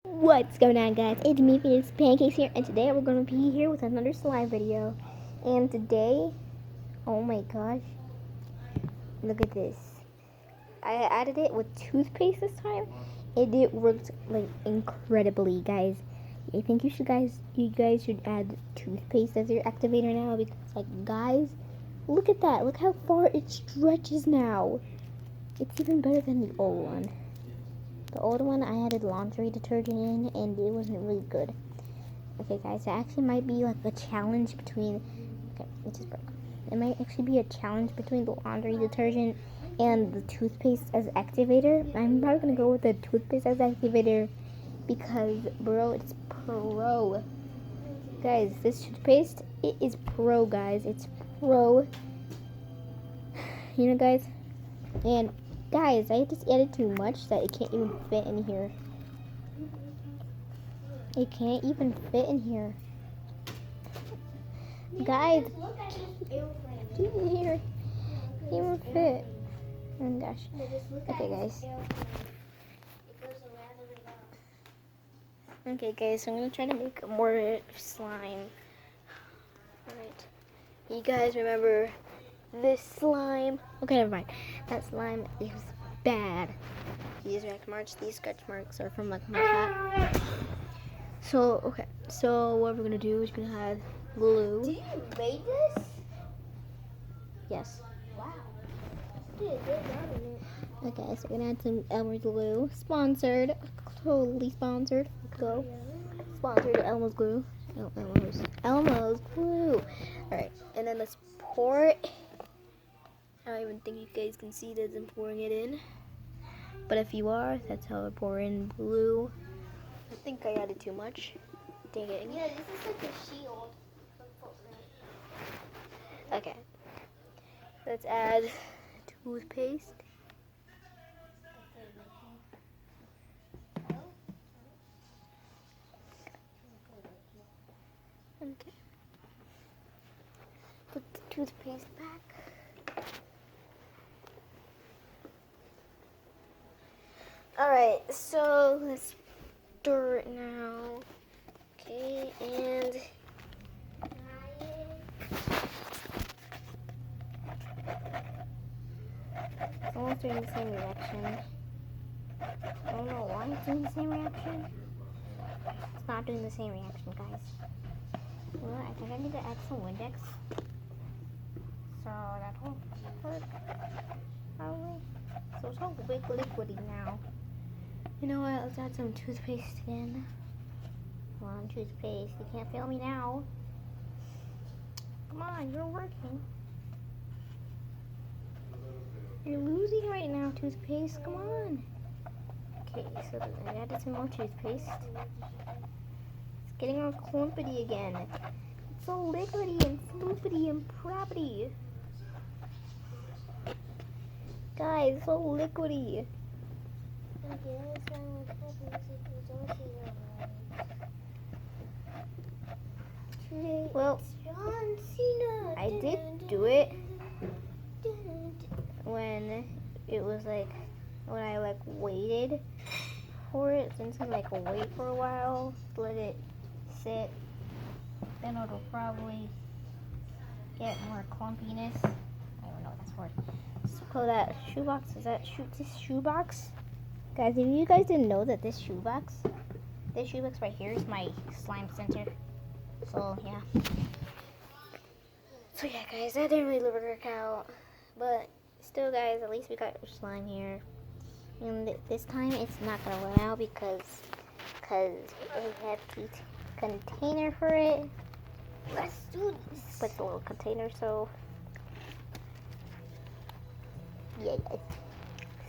What's going on, guys? It's me, Phoenix Pancakes here, and today we're going to be here with another slime video. And today, oh my gosh, look at this. I added it with toothpaste this time, and it worked like incredibly, guys. I think you guys should add toothpaste as your activator now, because like, guys, look at that. Look how far it stretches now. It's even better than the old one. The old one, I added laundry detergent in, and it wasn't really good. Okay, guys, it actually might be like a challenge between. Okay, it just broke. It might actually be a challenge between the laundry detergent and the toothpaste as activator. I'm probably gonna go with the toothpaste as activator because, bro, it's pro. Guys, this toothpaste, it is pro, guys. It's pro. You know, guys, and guys, I just added too much that it can't even fit in here. It can't even fit in here. Guys, get in here. It can't even fit. Oh my gosh. Okay, guys. Okay, guys, so I'm gonna try to make more slime. Alright. You guys remember this slime? Okay, never mind. That slime is bad. These scratch marks are from like my cat. So, okay. So what we're gonna do is we're gonna add glue. Did you make this? Yes. Wow. Did a good job in it. Okay, so we're gonna add some Elmer's glue. Sponsored. Totally sponsored. Go. Sponsored Elmer's glue. Elmo's glue. Alright, and then let's pour it. I don't even think you guys can see that I'm pouring it in. But if you are, that's how I pour in glue. I think I added too much. Dang it. Yeah, this is like a shield. Okay. Let's add toothpaste. Okay. Put the toothpaste back. Alright, so let's stir it now. Okay, and it's almost doing the same reaction. I don't know why it's doing the same reaction. It's not doing the same reaction, guys. Well, I think I need to add some Windex. So that will work. Probably. So it's all liquidy now. You know what? Let's add some toothpaste again. Come on, toothpaste. You can't fail me now. Come on, you're working. You're losing right now, toothpaste. Come on. Okay, so I added some more toothpaste. It's getting all clumpity again. It's so liquidy and floopity and proppity. Guys, it's so liquidy. Well, John Cena. I did do it when it was like, when I like waited for it. Since I like wait for a while, let it sit, then it'll probably get more clumpiness. I don't know what that's for. So call that shoebox. Is that this shoebox? Guys, if you guys didn't know that this shoebox right here is my slime center. So yeah. So yeah, guys, that didn't really work out, but still, guys, at least we got our slime here. And this time it's not gonna run out because I have the container for it. Let's do this. But the little container, so yeah, guys,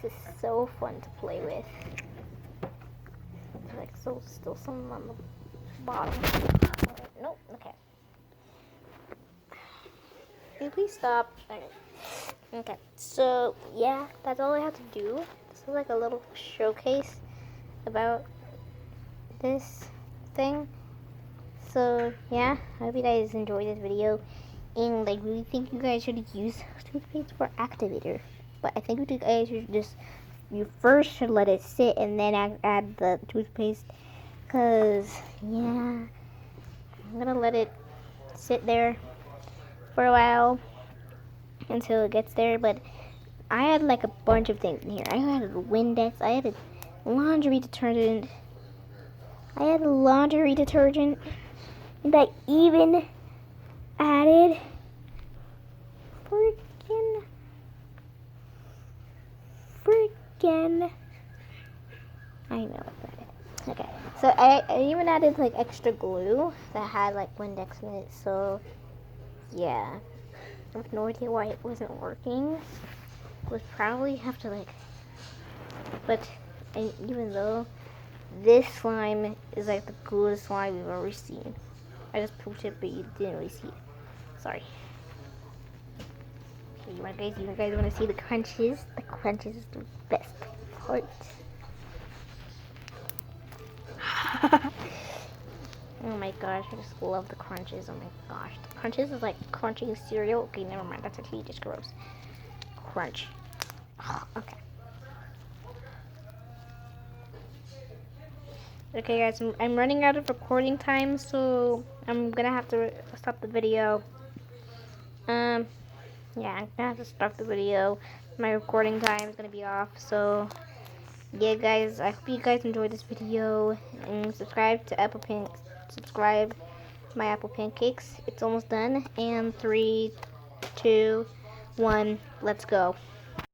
this is so fun to play with. There's like still some on the bottom. Nope. Okay. Please stop. Okay. So yeah, that's all I have to do. This is like a little showcase about this thing. So yeah, I hope you guys enjoyed this video, and I really think you guys should use toothpaste for activator. But I think you guys should you first should let it sit and then add the toothpaste Cause yeah, I'm gonna let it sit there for a while until it gets there. But I had like a bunch of things in here. I had a Windex. I had a laundry detergent. I had a laundry detergent. And I even added freaking. I know what that is. Okay, so I even added like extra glue that had like Windex in it. So yeah, I have no idea why it wasn't working. Would probably have to like, but and even though this slime is like the coolest slime we've ever seen. I just pooped it, but you didn't really see it. Sorry. Okay, you guys want to see the crunches? The crunches is the best part. Oh my gosh, I just love the crunches. Oh my gosh. The crunches is like crunching cereal. Okay, never mind. That's actually just gross. Crunch. Okay. Okay guys, I'm running out of recording time, so I'm gonna have to stop the video. Yeah, I'm gonna have to stop the video. My recording time is gonna be off, so yeah guys, I hope you guys enjoyed this video, and subscribe to subscribe to my Apple Pancakes. It's almost done, and 3, 2, 1, let's go.